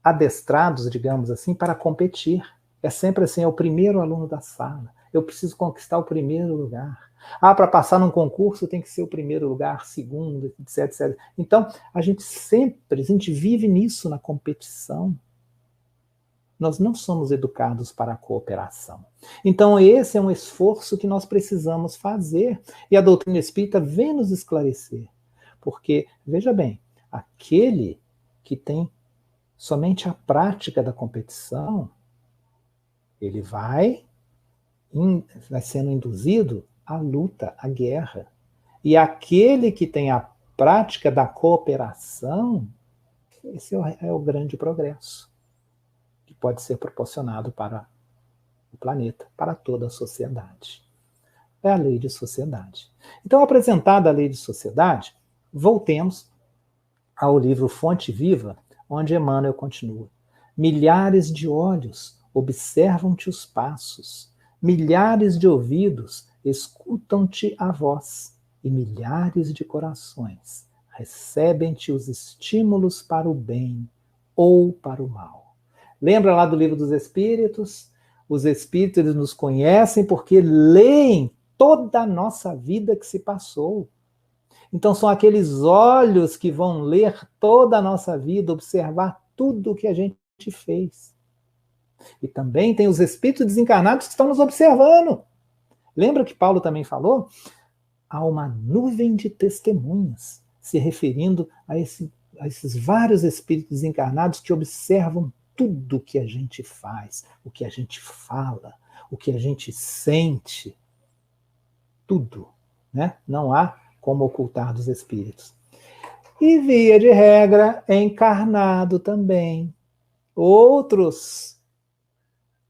adestrados, digamos assim, para competir. É sempre assim, é o primeiro aluno da sala. Eu preciso conquistar o primeiro lugar. Para passar num concurso tem que ser o primeiro lugar, segundo, etc, etc. Então, a gente vive nisso, na competição. Nós não somos educados para a cooperação. Então, esse é um esforço que nós precisamos fazer. E a doutrina espírita vem nos esclarecer. Porque, veja bem, aquele que tem somente a prática da competição, ele vai sendo induzido à luta, à guerra. E aquele que tem a prática da cooperação, esse é o grande progresso que pode ser proporcionado para o planeta, para toda a sociedade. É a lei de sociedade. Então, apresentada a lei de sociedade, voltemos ao livro Fonte Viva, onde Emmanuel continua. Milhares de olhos observam-te os passos, milhares de ouvidos escutam-te a voz, e milhares de corações recebem-te os estímulos para o bem ou para o mal. Lembra lá do Livro dos Espíritos? Os Espíritos eles nos conhecem porque leem toda a nossa vida que se passou. Então são aqueles olhos que vão ler toda a nossa vida, observar tudo o que a gente fez. E também tem os espíritos desencarnados que estão nos observando. Lembra que Paulo também falou? Há uma nuvem de testemunhas, se referindo a esses vários espíritos desencarnados que observam tudo o que a gente faz, o que a gente fala, o que a gente sente. Tudo, né? Não há como ocultar dos espíritos. E, via de regra, encarnado também. Outros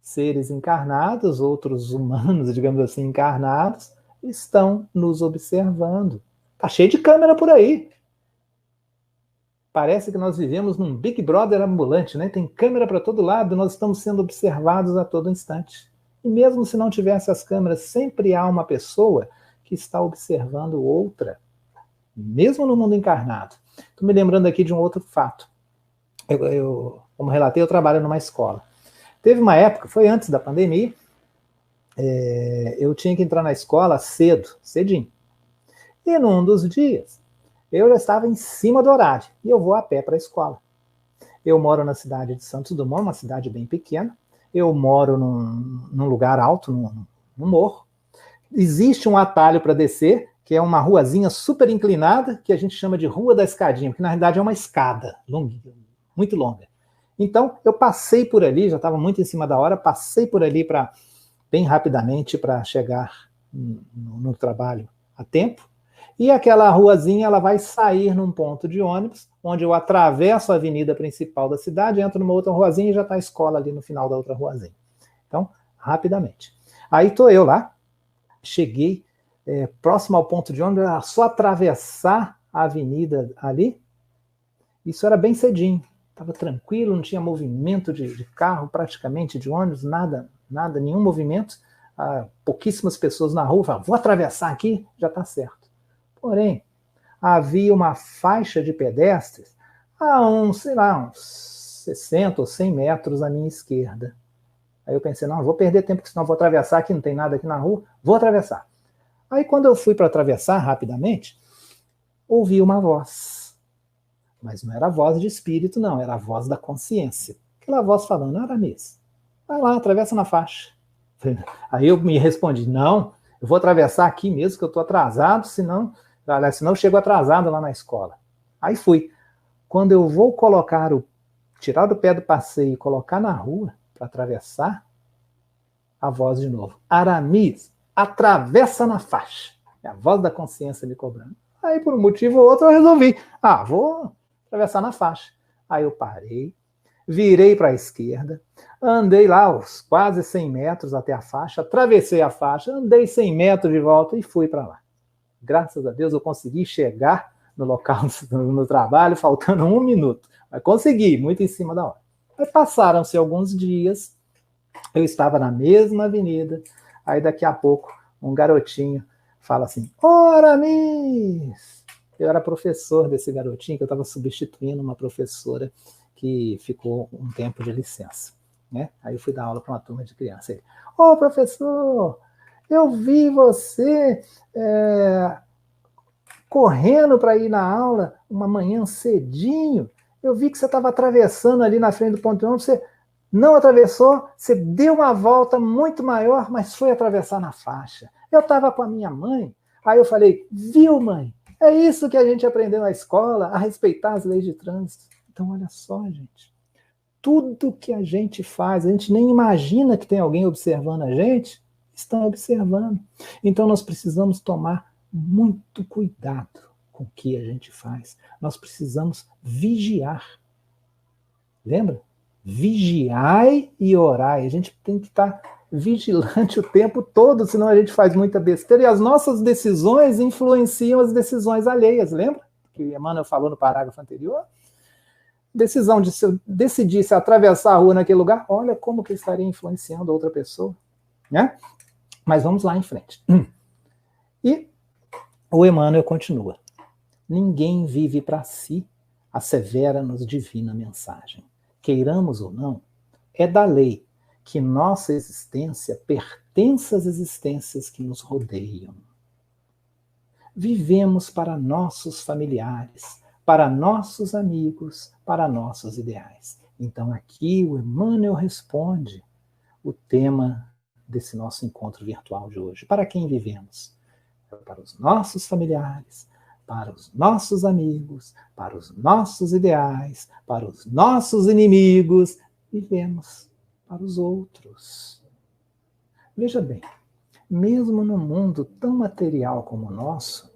seres encarnados, outros humanos, digamos assim, encarnados, estão nos observando. Está cheio de câmera por aí. Parece que nós vivemos num Big Brother ambulante, né? Tem câmera para todo lado, nós estamos sendo observados a todo instante. E mesmo se não tivesse as câmeras, sempre há uma pessoa que está observando outra, mesmo no mundo encarnado. Estou me lembrando aqui de um outro fato. Como relatei, eu trabalho numa escola. Teve uma época, foi antes da pandemia, eu tinha que entrar na escola cedo, cedinho. E num dos dias, eu já estava em cima do horário, e eu vou a pé para a escola. Eu moro na cidade de Santos Dumont, uma cidade bem pequena. Eu moro num lugar alto, num morro. Existe um atalho para descer, que é uma ruazinha super inclinada, que a gente chama de Rua da Escadinha, porque na realidade é uma escada, muito longa. Então, eu passei por ali, já estava muito em cima da hora, passei por ali bem rapidamente para chegar no trabalho a tempo. E aquela ruazinha ela vai sair num ponto de ônibus, onde eu atravesso a avenida principal da cidade, entro numa outra ruazinha e já está a escola ali no final da outra ruazinha. Então, rapidamente. Aí estou eu lá, cheguei próximo ao ponto de ônibus, era só atravessar a avenida ali. Isso era bem cedinho, estava tranquilo, não tinha movimento de carro praticamente, de ônibus, nada, nenhum movimento. pouquíssimas pessoas na rua, falavam, vou atravessar aqui, já está certo. Porém, havia uma faixa de pedestres a uns 60 ou 100 metros à minha esquerda. Aí eu pensei, não vou perder tempo, porque senão eu vou atravessar aqui, não tem nada aqui na rua, vou atravessar. Aí quando eu fui para atravessar rapidamente, ouvi uma voz. Mas não era a voz de espírito, não, era a voz da consciência. Aquela voz falando, Aramis, vai lá, atravessa na faixa. Aí eu me respondi, não, eu vou atravessar aqui mesmo, que eu estou atrasado, senão eu chego atrasado lá na escola. Aí fui. Quando eu vou tirar do pé do passeio e colocar na rua para atravessar, a voz de novo, Aramis, atravessa na faixa. É a voz da consciência me cobrando. Aí, por um motivo ou outro, eu resolvi, vou atravessar na faixa. Aí eu parei, virei para a esquerda, andei lá os quase 100 metros até a faixa, atravessei a faixa, andei 100 metros de volta e fui para lá. Graças a Deus eu consegui chegar no local no trabalho, faltando 1 minuto. Mas consegui, muito em cima da hora. Aí passaram-se alguns dias, eu estava na mesma avenida, aí daqui a pouco um garotinho fala assim, Aramis! Eu era professor desse garotinho, que eu estava substituindo uma professora que ficou um tempo de licença. Né? Aí eu fui dar aula para uma turma de criança. Ele, professor, eu vi você correndo para ir na aula uma manhã cedinho. Eu vi que você estava atravessando ali na frente do ponto de ônibus, você não atravessou, você deu uma volta muito maior, mas foi atravessar na faixa. Eu estava com a minha mãe, aí eu falei, viu, mãe? É isso que a gente aprendeu na escola, a respeitar as leis de trânsito. Então, olha só, gente. Tudo que a gente faz, a gente nem imagina que tem alguém observando a gente, estão observando. Então, nós precisamos tomar muito cuidado com o que a gente faz. Nós precisamos vigiar. Lembra? Vigiai e orai. A gente tem que estar vigilante o tempo todo, senão a gente faz muita besteira e as nossas decisões influenciam as decisões alheias. Lembra? Que Emmanuel falou no parágrafo anterior? Decisão de se eu decidisse atravessar a rua naquele lugar, olha como que estaria influenciando outra pessoa. Né? Mas vamos lá em frente. E o Emmanuel continua. Ninguém vive para si, assevera-nos divina mensagem. Queiramos ou não, é da lei que nossa existência pertence às existências que nos rodeiam. Vivemos para nossos familiares, para nossos amigos, para nossos ideais. Então aqui o Emmanuel responde o tema desse nosso encontro virtual de hoje. Para quem vivemos? Para os nossos familiares, para os nossos amigos, para os nossos ideais, para os nossos inimigos, vivemos para os outros. Veja bem, mesmo num mundo tão material como o nosso,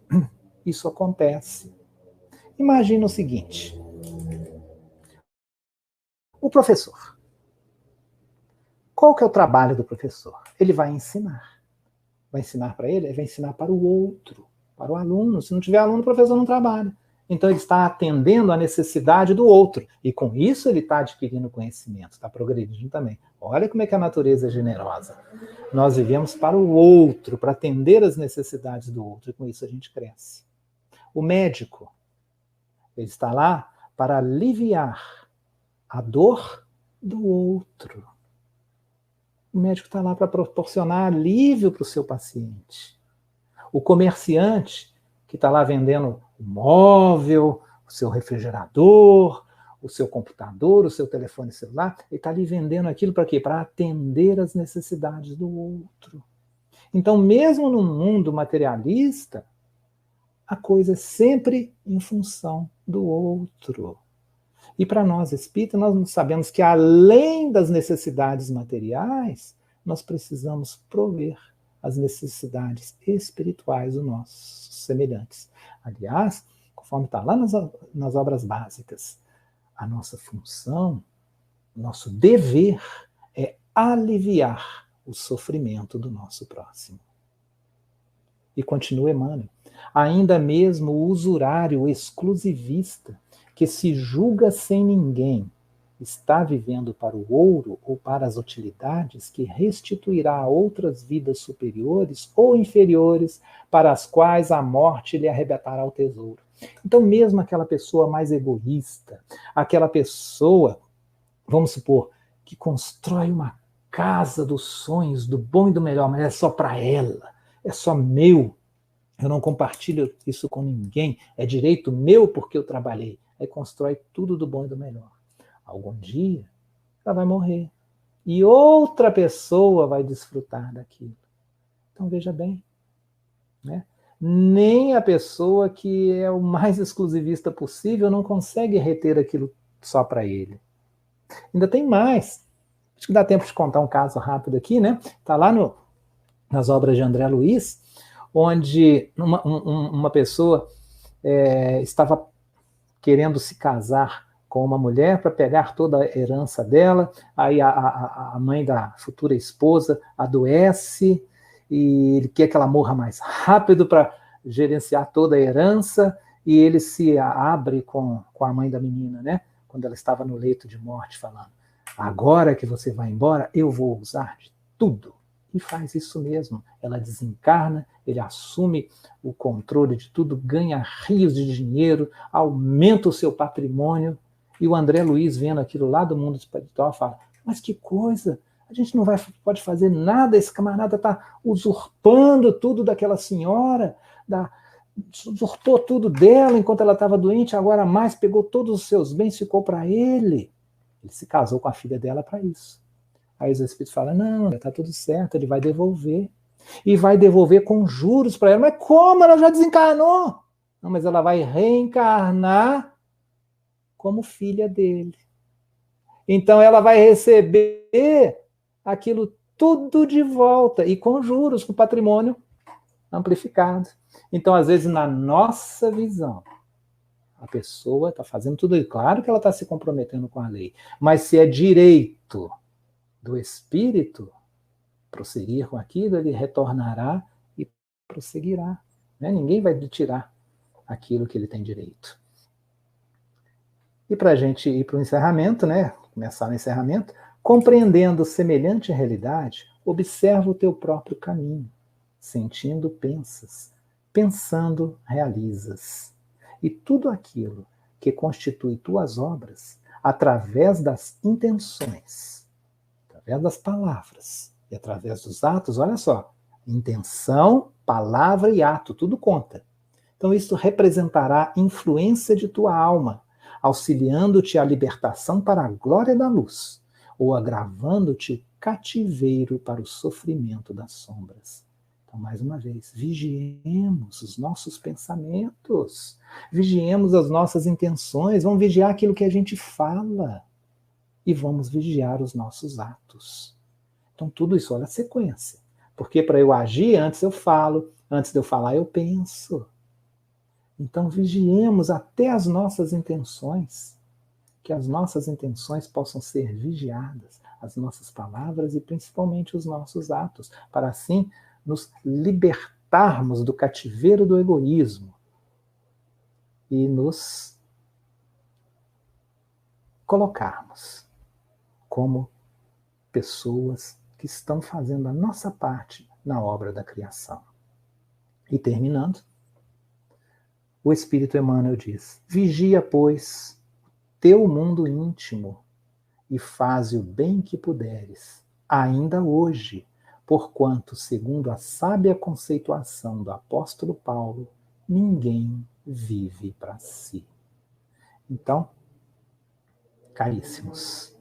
isso acontece. Imagina o seguinte, o professor. Qual que é o trabalho do professor? Ele vai ensinar. Vai ensinar para ele? Ele vai ensinar para o outro, para o aluno. Se não tiver aluno, o professor não trabalha. Então ele está atendendo à necessidade do outro. E com isso ele está adquirindo conhecimento, está progredindo também. Olha como é que a natureza é generosa. Nós vivemos para o outro, para atender às necessidades do outro. E com isso a gente cresce. O médico, ele está lá para aliviar a dor do outro. O médico está lá para proporcionar alívio para o seu paciente. O comerciante, que está lá vendendo o móvel, o seu refrigerador, o seu computador, o seu telefone celular, ele está ali vendendo aquilo para quê? Para atender às necessidades do outro. Então, mesmo no mundo materialista, a coisa é sempre em função do outro. E para nós espíritas, nós sabemos que além das necessidades materiais, nós precisamos prover as necessidades espirituais dos nossos semelhantes. Aliás, conforme está lá nas obras básicas, a nossa função, nosso dever é aliviar o sofrimento do nosso próximo. E continua Emmanuel. Ainda mesmo o usurário exclusivista, que se julga sem ninguém, está vivendo para o ouro ou para as utilidades que restituirá a outras vidas superiores ou inferiores, para as quais a morte lhe arrebatará o tesouro. Então, mesmo aquela pessoa mais egoísta, aquela pessoa, vamos supor, que constrói uma casa dos sonhos, do bom e do melhor, mas é só para ela, é só meu, eu não compartilho isso com ninguém, é direito meu porque eu trabalhei. Aí constrói tudo do bom e do melhor. Algum dia, ela vai morrer. E outra pessoa vai desfrutar daquilo. Então, veja bem, né? Nem a pessoa que é o mais exclusivista possível não consegue reter aquilo só para ele. Ainda tem mais. Acho que dá tempo de contar um caso rápido aqui, né? Está lá nas obras de André Luiz, onde uma pessoa estava querendo se casar com uma mulher para pegar toda a herança dela, aí a mãe da futura esposa adoece e ele quer que ela morra mais rápido para gerenciar toda a herança, e ele se abre com a mãe da menina, né? Quando ela estava no leito de morte, falando: agora que você vai embora, eu vou usar de tudo. E faz isso mesmo. Ela desencarna, ele assume o controle de tudo, ganha rios de dinheiro, aumenta o seu patrimônio. E o André Luiz, vendo aquilo lá do mundo espiritual, fala: mas que coisa, a gente não pode fazer nada, esse camarada está usurpando tudo daquela senhora, usurpou tudo dela enquanto ela estava doente, agora mais pegou todos os seus bens, ficou para ele. Ele se casou com a filha dela para isso. Aí os espíritos falam: não, está tudo certo, ele vai devolver. E vai devolver com juros para ela. Mas como? Ela já desencarnou? Não, mas ela vai reencarnar como filha dele. Então ela vai receber aquilo tudo de volta, e com juros, com patrimônio amplificado. Então, às vezes, na nossa visão, a pessoa está fazendo tudo isso. Claro que ela está se comprometendo com a lei, mas se é direito do espírito prosseguir com aquilo, ele retornará e prosseguirá. Né? Ninguém vai lhe tirar aquilo que ele tem direito. E para a gente ir para o encerramento, né? Começar no encerramento, compreendendo semelhante realidade, observa o teu próprio caminho. Sentindo, pensas. Pensando, realizas. E tudo aquilo que constitui tuas obras, através das intenções, através das palavras e através dos atos, olha só, intenção, palavra e ato, tudo conta. Então isso representará influência de tua alma, auxiliando-te à libertação para a glória da luz, ou agravando-te o cativeiro para o sofrimento das sombras. Então, mais uma vez, vigiemos os nossos pensamentos, vigiemos as nossas intenções, vamos vigiar aquilo que a gente fala e vamos vigiar os nossos atos. Então, tudo isso, olha a sequência. Porque para eu agir, antes eu falo, antes de eu falar eu penso. Então, vigiemos até as nossas intenções, que as nossas intenções possam ser vigiadas, as nossas palavras e principalmente os nossos atos, para assim nos libertarmos do cativeiro do egoísmo e nos colocarmos como pessoas que estão fazendo a nossa parte na obra da criação. E terminando, o Espírito Emmanuel diz: vigia, pois, teu mundo íntimo e faze o bem que puderes, ainda hoje, porquanto, segundo a sábia conceituação do apóstolo Paulo, ninguém vive para si. Então, caríssimos,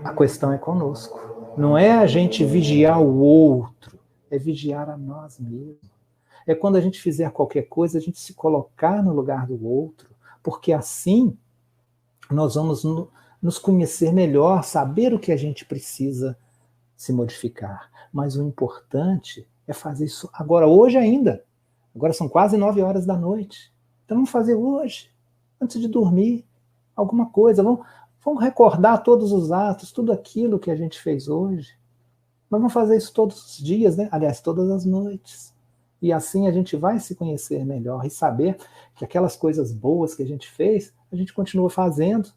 a questão é conosco. Não é a gente vigiar o outro, é vigiar a nós mesmos. É quando a gente fizer qualquer coisa, a gente se colocar no lugar do outro, porque assim nós vamos nos conhecer melhor, saber o que a gente precisa se modificar. Mas o importante é fazer isso agora, hoje ainda. Agora são quase 9 horas da noite. Então vamos fazer hoje, antes de dormir, alguma coisa. Vamos recordar todos os atos, tudo aquilo que a gente fez hoje. Mas vamos fazer isso todos os dias, né? Aliás, todas as noites. E assim a gente vai se conhecer melhor e saber que aquelas coisas boas que a gente fez, a gente continua fazendo.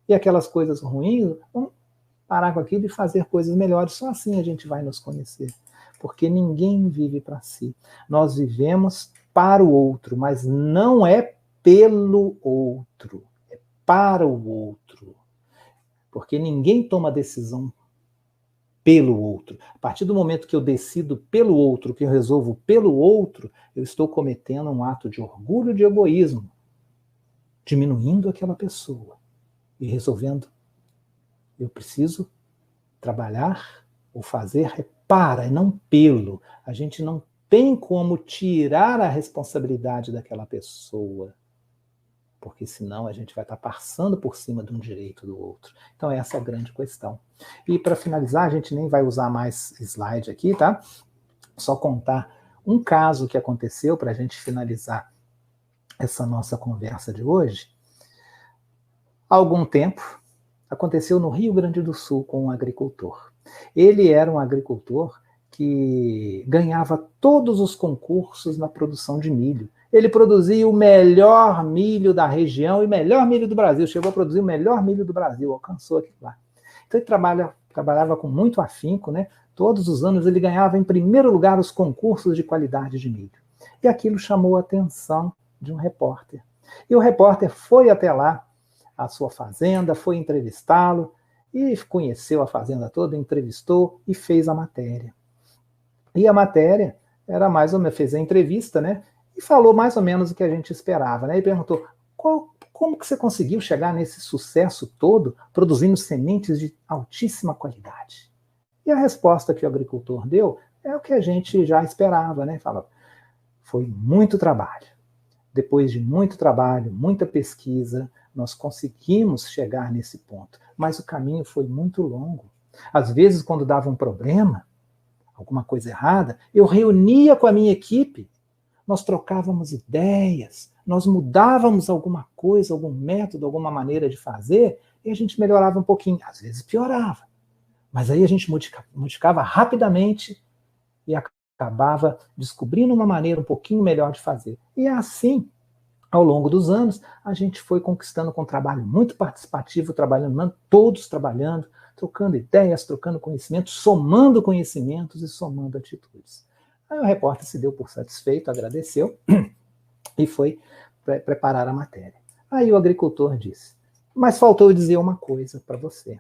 E aquelas coisas ruins, vamos parar com aquilo e fazer coisas melhores. Só assim a gente vai nos conhecer. Porque ninguém vive para si. Nós vivemos para o outro, mas não é pelo outro. É para o outro. Porque ninguém toma decisão pelo outro. A partir do momento que eu decido pelo outro, que eu resolvo pelo outro, eu estou cometendo um ato de orgulho, de egoísmo, diminuindo aquela pessoa e resolvendo. Eu preciso trabalhar ou fazer para e não pelo. A gente não tem como tirar a responsabilidade daquela pessoa, porque senão a gente vai estar passando por cima de um direito do outro. Então essa é a grande questão. E para finalizar, a gente nem vai usar mais slide aqui, tá? Só contar um caso que aconteceu para a gente finalizar essa nossa conversa de hoje. Há algum tempo, aconteceu no Rio Grande do Sul com um agricultor. Ele era um agricultor que ganhava todos os concursos na produção de milho. Ele produzia o melhor milho da região e melhor milho do Brasil. Chegou a produzir o melhor milho do Brasil, alcançou aquilo lá. Então ele trabalhava com muito afinco, né? Todos os anos ele ganhava em primeiro lugar os concursos de qualidade de milho. E aquilo chamou a atenção de um repórter. E o repórter foi até lá, a sua fazenda, foi entrevistá-lo e conheceu a fazenda toda, entrevistou e fez a matéria. E a matéria era mais ou menos, fez a entrevista, né? E falou mais ou menos o que a gente esperava, né? E perguntou, como que você conseguiu chegar nesse sucesso todo, produzindo sementes de altíssima qualidade? E a resposta que o agricultor deu é o que a gente já esperava, né? Fala, foi muito trabalho. Depois de muito trabalho, muita pesquisa, nós conseguimos chegar nesse ponto. Mas o caminho foi muito longo. Às vezes, quando dava um problema, alguma coisa errada, eu reunia com a minha equipe, nós trocávamos ideias, nós mudávamos alguma coisa, algum método, alguma maneira de fazer, e a gente melhorava um pouquinho. Às vezes piorava. Mas aí a gente modificava rapidamente e acabava descobrindo uma maneira um pouquinho melhor de fazer. E assim, ao longo dos anos, a gente foi conquistando com um trabalho muito participativo, todos trabalhando, trocando ideias, trocando conhecimentos, somando conhecimentos e somando atitudes. Aí o repórter se deu por satisfeito, agradeceu e foi preparar a matéria. Aí o agricultor disse, mas faltou eu dizer uma coisa para você,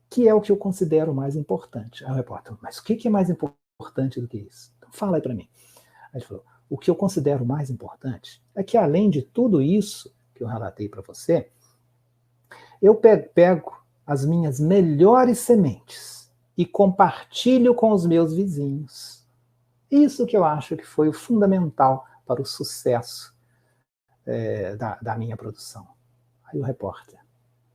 que é o que eu considero mais importante. Aí o repórter, mas o que é mais importante do que isso? Então fala aí para mim. Aí ele falou, o que eu considero mais importante é que, além de tudo isso que eu relatei para você, eu pego as minhas melhores sementes e compartilho com os meus vizinhos. Isso que eu acho que foi o fundamental para o sucesso da minha produção. Aí o repórter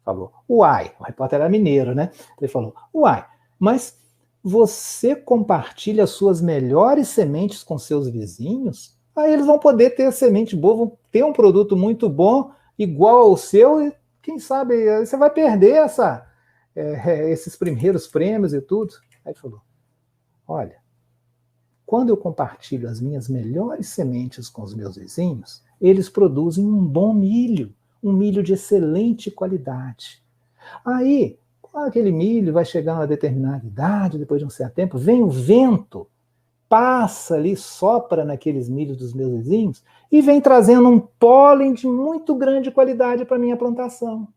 falou, uai, o repórter era mineiro, né? Ele falou, uai, mas você compartilha as suas melhores sementes com seus vizinhos, aí eles vão poder ter semente boa, vão ter um produto muito bom, igual ao seu, e quem sabe você vai perder esses primeiros prêmios e tudo. Aí ele falou, olha, quando eu compartilho as minhas melhores sementes com os meus vizinhos, eles produzem um bom milho, um milho de excelente qualidade. Aí, aquele milho vai chegando a determinada idade, depois de um certo tempo, vem o vento, passa ali, sopra naqueles milhos dos meus vizinhos e vem trazendo um pólen de muito grande qualidade para a minha plantação.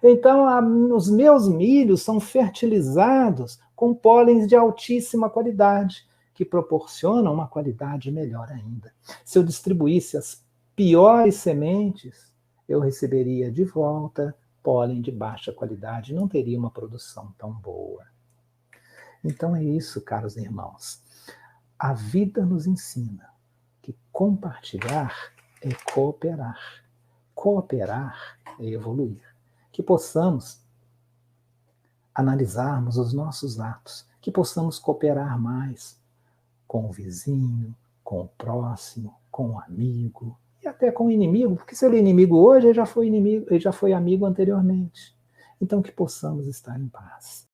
Então, os meus milhos são fertilizados com pólens de altíssima qualidade, que proporcionam uma qualidade melhor ainda. Se eu distribuísse as piores sementes, eu receberia de volta pólen de baixa qualidade, não teria uma produção tão boa. Então é isso, caros irmãos. A vida nos ensina que compartilhar é cooperar. Cooperar é evoluir. Que possamos analisarmos os nossos atos, que possamos cooperar mais com o vizinho, com o próximo, com o amigo e até com o inimigo, porque se ele é inimigo hoje, ele já foi amigo anteriormente. Então que possamos estar em paz.